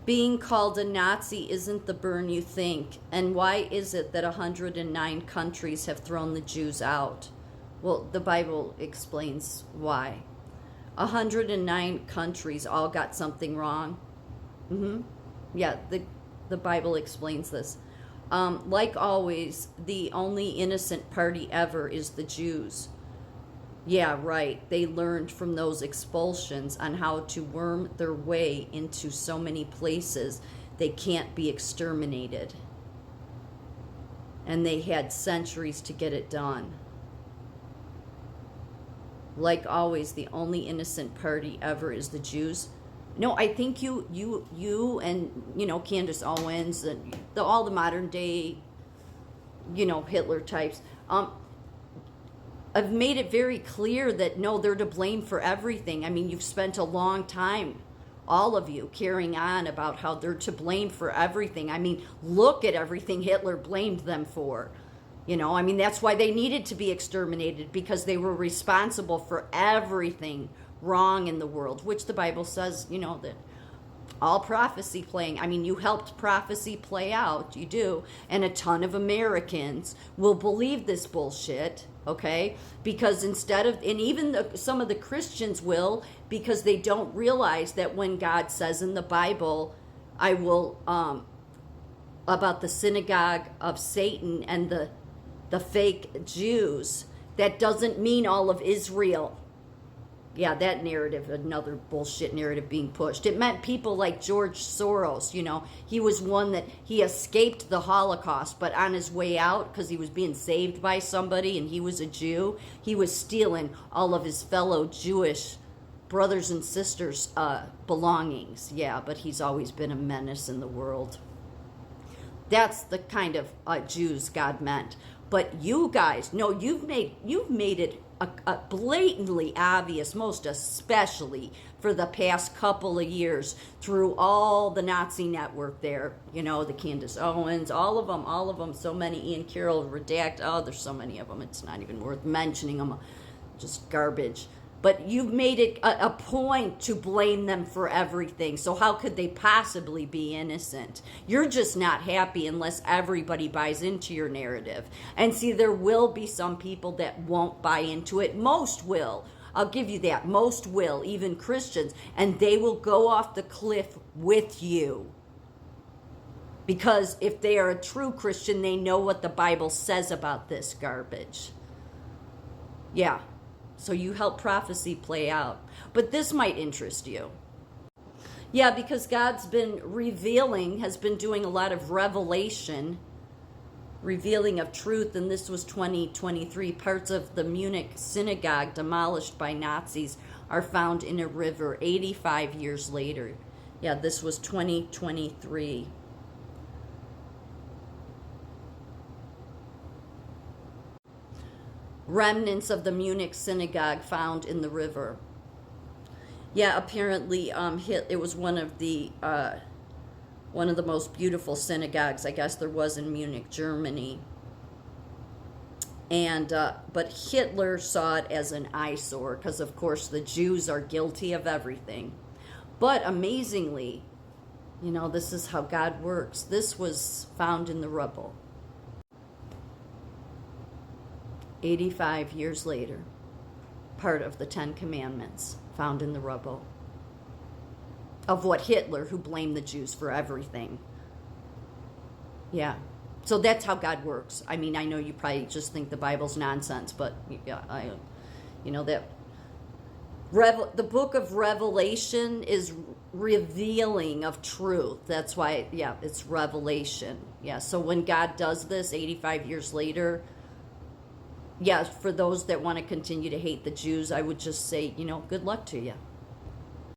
Being called a Nazi isn't the burn you think. And why is it that 109 countries have thrown the Jews out? Well, the Bible explains why. 109 countries all got something wrong. Yeah, the Bible explains this. Like always, the only innocent party ever is the Jews. Yeah, right. They learned from those expulsions on how to worm their way into so many places they can't be exterminated. And they had centuries to get it done. Like always, the only innocent party ever is the Jews. No, I think you and Candace Owens and all the modern day, Hitler types, I've made it very clear that no, they're to blame for everything. I mean, you've spent a long time, all of you, carrying on about how they're to blame for everything. I mean, look at everything Hitler blamed them for. That's why they needed to be exterminated, because they were responsible for everything wrong in the world, which the Bible says, that all prophecy playing. I mean, you helped prophecy play out. You do. And a ton of Americans will believe this bullshit, okay? Because instead of, and even some of the Christians will, because they don't realize that when God says in the Bible, I will, about the synagogue of Satan and the fake Jews, that doesn't mean all of Israel. Yeah, that narrative, another bullshit narrative being pushed. It meant people like George Soros, he was one that he escaped the Holocaust, but on his way out, because he was being saved by somebody and he was a Jew, he was stealing all of his fellow Jewish brothers and sisters' belongings. Yeah, but he's always been a menace in the world. That's the kind of Jews God meant. But you guys, no, you've made it blatantly obvious, most especially for the past couple of years, through all the Nazi network there, the Candace Owens, all of them, so many, Ian Carroll, Redact, there's so many of them, it's not even worth mentioning them, just garbage. But you've made it a point to blame them for everything. So how could they possibly be innocent? You're just not happy unless everybody buys into your narrative. And see, there will be some people that won't buy into it. Most will. I'll give you that. Most will, even Christians. And they will go off the cliff with you. Because if they are a true Christian, they know what the Bible says about this garbage. Yeah. So you help prophecy play out. But this might interest you. Yeah, because God's been has been doing a lot of revelation, revealing of truth, and this was 2023. Parts of the Munich synagogue demolished by Nazis are found in a river 85 years later. Yeah, this was 2023. Remnants of the Munich synagogue found in the river. Yeah, apparently it was one of the most beautiful synagogues, I guess there was in Munich, Germany. And but Hitler saw it as an eyesore because, of course, the Jews are guilty of everything. But amazingly, this is how God works. This was found in the rubble. 85 years later, part of the 10 Commandments found in the rubble of what Hitler, who blamed the Jews for everything. Yeah. So that's how God works. I mean, I know you probably just think the Bible's nonsense, but yeah, the book of Revelation is revealing of truth. That's why, it's revelation. Yeah. So when God does this 85 years later, for those that want to continue to hate the Jews, I would just say, good luck to you.